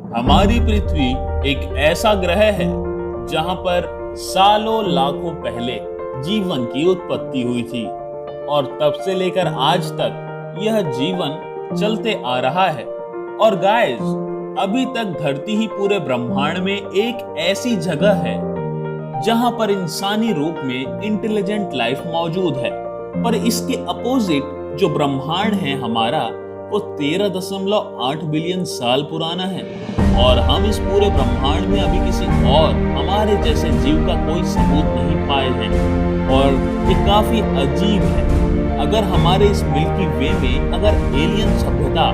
हमारी पृथ्वी एक ऐसा ग्रह है जहां पर सालों लाखों पहले जीवन की उत्पत्ति हुई थी और तब से लेकर आज तक यह जीवन चलते आ रहा है। और गाइस, अभी तक धरती ही पूरे ब्रह्मांड में एक ऐसी जगह है जहां पर इंसानी रूप में इंटेलिजेंट लाइफ मौजूद है। पर इसके अपोजिट जो ब्रह्मांड है हमारा, वो 13.8 बिलियन साल पुराना है और हम इस पूरे ब्रह्मांड में अभी किसी और हमारे जैसे जीव का कोई सबूत नहीं पाए हैं। और ये काफी अजीब है। अगर हमारे इस मिल्की वे में अगर एलियन सभ्यता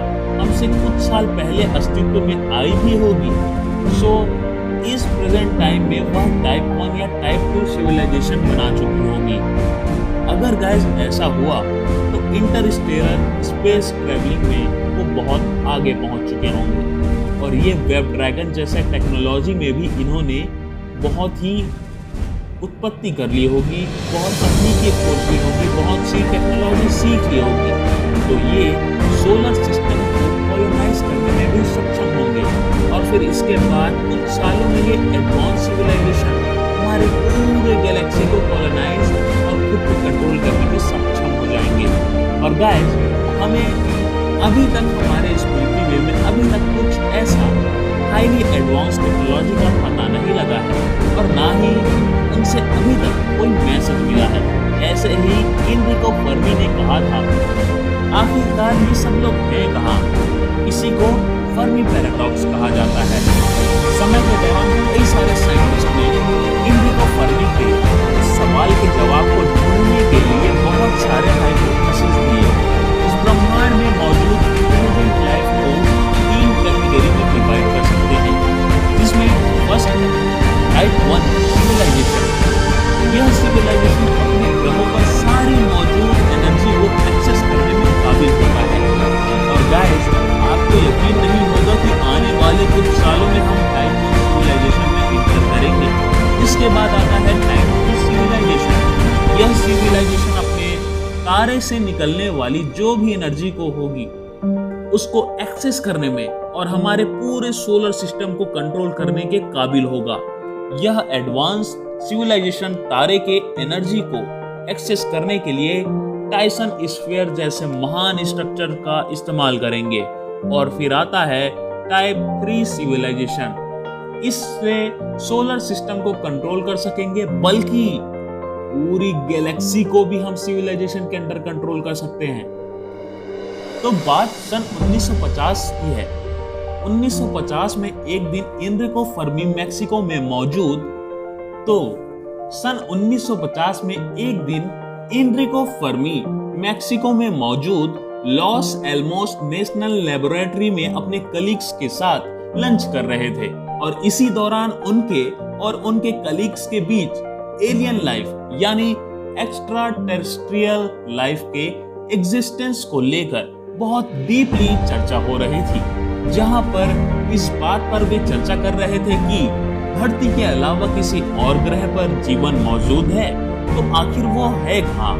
हमसे कुछ साल पहले अस्तित्व में आई भी होगी, सो इस प्रेजेंट टाइम में वह टाइप 1 या टाइप 2 सिविलाइजेशन बना चुकी होगी। अगर गाइस ऐसा हुआ तो इंटरस्टेलर स्पेस ट्रैवलिंग में वो बहुत आगे पहुंच चुके होंगे और ये वेब ड्रैगन जैसे टेक्नोलॉजी में भी इन्होंने बहुत ही उत्पत्ति कर ली होगी, बहुत तकनीकी खोज ली होगी, बहुत सी टेक्नोलॉजी सीख ली होगी, तो ये सोलर सिस्टम को कॉलोनाइज करने में भी सक्षम होंगे। और फिर इसके बाद कुछ सालों में ये एडवांस सिविलाइजेशन हमारे पूरे गैलेक्सी को कॉलोनाइज और खुद को कंट्रोल करने में सक्षम हो जाएंगे। और गाइस, हमें अभी तक हमारे इस मिल्की वे में अभी तक कुछ ऐसा हाईली एडवांस टेक्नोलॉजी का पता नहीं लगा है और ना ही उनसे अभी तक कोई मैसेज मिला है। ऐसे ही एनरिको फर्मी ने कहा था, आखिरकार ये सब लोग हैं कहाँ? इसी को फर्मी पैराडॉक्स कहा जाता है। समय के दौरान कई सारे साइंटिस्ट ने एनरिको फर्मी के इस सवाल के जवाब को ढूंढने के लिए बहुत सारे हाइपोथेसिस दिए। इस ब्रह्मांड में मौजूद इंटेलिजेंट लाइफ को 3 कैटेगरी में डिवाइड कर सकते हैं, जिसमें फर्स्ट टाइप 1 सिविलाइजेशन। यह सिविलाइजेशन अपने ग्रहों पर सारी मौजूद एनर्जी को एक्सेस करने में काबिल होता है। और गाइस, आपको यकीन नहीं होगा कि आने वाले कुछ सालों में हम टाइप 1 सिविलाइजेशन में एंटर करेंगे। इसके बाद आता है टाइप 2 सिविलाइजेशन। यह सिविलाइजेशन अपने तारे से निकलने वाली जो भी एनर्जी को होगी उसको एक्सेस करने में और हमारे पूरे सोलर सिस्टम को कंट्रोल करने के काबिल होगा। यह एडवांस सिविलाइजेशन तारे के एनर्जी को एक्सेस करने के लिए टाइसन स्फीयर जैसे महान स्ट्रक्चर का इस्तेमाल करेंगे। और फिर आता है टाइप 3 सिविलाइजेशन। इससे सोलर सिस्टम को कंट्रोल कर सकेंगे, बल्कि पूरी गैलेक्सी को भी हम सिविलाइजेशन के अंडर कंट्रोल कर सकते हैं। तो बात सन 1950 की है। 1950 में एक दिन एनरिको फर्मी मैक्सिको में मौजूद, तो सन 1950 में एक दिन एनरिको फर्मी मैक्सिको में मौजूद लॉस एल्मोस नेशनल लेबोरेटरी में अपने कलीग्स के साथ लंच कर रहे थे और इसी दौरान उनके और उनके कलीग्स के बीच एलियन लाइफ यानी एक्स्ट्रा टेरेस्ट्रियल लाइफ के एग्जिस्टेंस को लेकर बहुत डीपली चर्चा हो रही थी, जहां पर इस बात पर वे चर्चा कर रहे थे कि धरती के अलावा किसी और ग्रह पर जीवन मौजूद है, तो आखिर वो है कहाँ?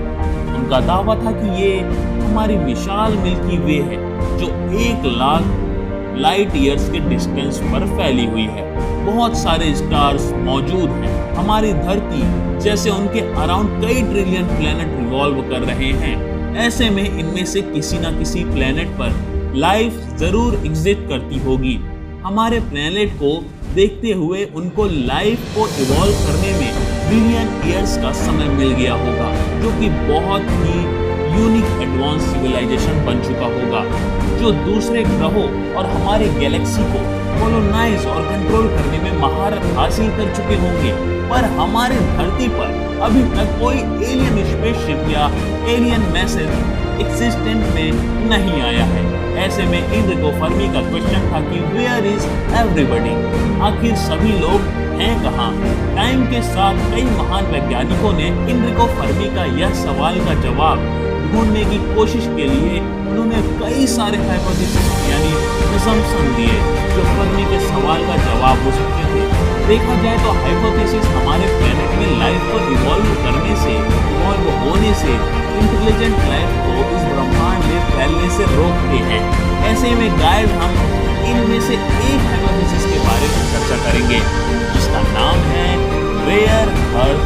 उनका दावा था कि ये हमारी विशाल मिल्की वे है जो 1 लाख लाइट ईयर्स के डिस्टेंस पर फैली हुई है। बहुत सारे स्टार्स मौजूद हैं हमारी धरती जैसे, उनके अराउंड कई ट्रिलियन प्लेनेट रिवॉल्व कर रहे हैं। ऐसे में इनमें से किसी ना किसी प्लेनेट पर लाइफ जरूर एग्जिस्ट करती होगी। हमारे प्लेनेट को देखते हुए उनको लाइफ को इवॉल्व करने में बिलियन ईयर्स का समय मिल गया होगा, जो कि बहुत ही यूनिक एडवांस सिविलाइजेशन बन चुका होगा, जो दूसरे ग्रहों और हमारे गैलेक्सी को कॉलोनाइज और कंट्रोल करने में महारत हासिल कर चुके होंगे। पर हमारे धरती पर अभी तक कोई एलियन स्पेसशिप या एलियन मैसेज एक्सिस्टेंट में नहीं आया है। ऐसे में एनरिको फर्मी का क्वेश्चन था कि वेयर इज एवरीबॉडी? आखिर सभी लोग हैं कहाँ? टाइम के साथ कई महान वैज्ञानिकों ने एनरिको फर्मी का यह सवाल का जवाब ढूंढने की कोशिश के लिए उन्होंने कई सारे हाइपोथेसिस यानी असम्पशन दिए जो फर्मी के सवाल का जवाब हो सकते थे। देखा जाए तो हाइपोथेसिस हमारे प्लेनेट में लाइफ को इवॉल्व करने से, इवॉल्व होने से, इंटेलिजेंट लाइफ को इस ब्रह्मांड में फैलने से रोकते हैं। ऐसे में गाइस, हम इनमें से एक हाइपोथेसिस के बारे में चर्चा करेंगे जिसका नाम है रेयर अर्थ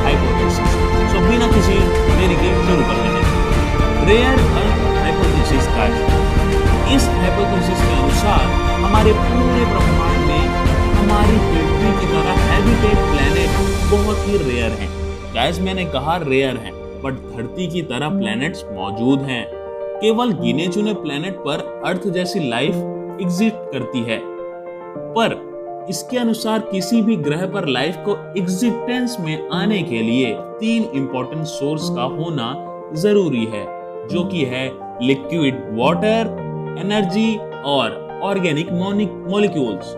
हाइपोथेसिस। सो बिना किसी देरी के शुरू करते हैं। रेयर अर्थ हाइपोथेसिस का इस हाइपोथेसिस के अनुसार हमारे पूरे ब्रह्मांड में हमारी पृथ्वी की तरह हैबिटेट प्लैनेट बहुत ही रेयर हैं। गाइस मैंने कहा रेयर हैं, बट धरती की तरह प्लैनेट्स मौजूद हैं। केवल गिने चुने प्लैनेट पर अर्थ जैसी लाइफ एग्जिस्ट करती है, पर इसके अनुसार किसी भी ग्रह पर लाइफ को एग्जिस्टेंस में आने के लिए 3 इंपॉर्टेंट सोर्स का होना जरूरी है, जो कि है लिक्विड वाटर, एनर्जी और ऑर्गेनिक मॉलिक्यूल्स।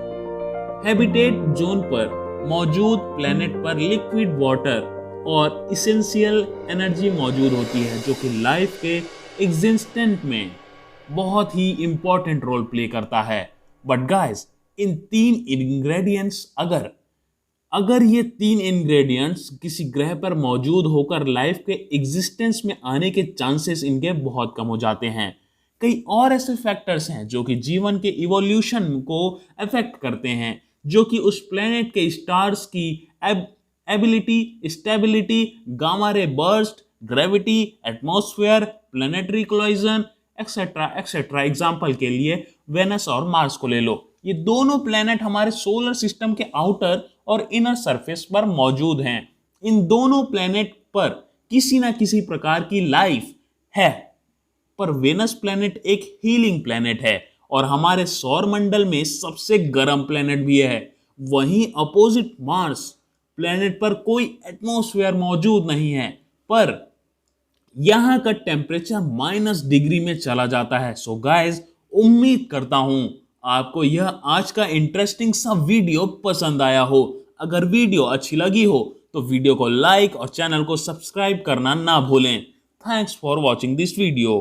हैबिटेट जोन पर मौजूद प्लैनेट पर लिक्विड वाटर और इसेंशियल एनर्जी मौजूद होती है, जो कि लाइफ के एग्जिस्टेंस में बहुत ही इंपॉर्टेंट रोल प्ले करता है। बट गाइस इन 3 इंग्रेडिएंट्स अगर ये 3 इंग्रेडिएंट्स किसी ग्रह पर मौजूद होकर लाइफ के एग्जिस्टेंस में आने के चांसेस इनके बहुत कम हो जाते हैं। कई और ऐसे फैक्टर्स हैं जो कि जीवन के इवोल्यूशन को अफेक्ट करते हैं, जो कि उस प्लेनेट के स्टार्स की ability, stability, gamma ray burst, gravity, atmosphere, planetary collision etcetera etcetera. Example के लिए वेनस और मार्स को ले लो। ये दोनों प्लेनेट हमारे सोलर सिस्टम के आउटर और इनर सरफेस पर मौजूद हैं। इन दोनों प्लेनेट पर किसी ना किसी प्रकार की लाइफ है, पर वेनस प्लेनेट एक हीलिंग प्लेनेट है और हमारे सौर मंडल में सबसे गर्म प्लेनेट भी है। वहीं अपोजिट मार्स प्लेनेट पर कोई एटमॉस्फेयर मौजूद नहीं है, पर यहां का टेम्परेचर -डिग्री में चला जाता है। सो गाइस उम्मीद करता हूं आपको यह आज का इंटरेस्टिंग सा वीडियो पसंद आया हो। अगर वीडियो अच्छी लगी हो तो वीडियो को लाइक और चैनल को सब्सक्राइब करना ना भूलें। Thanks for watching this video.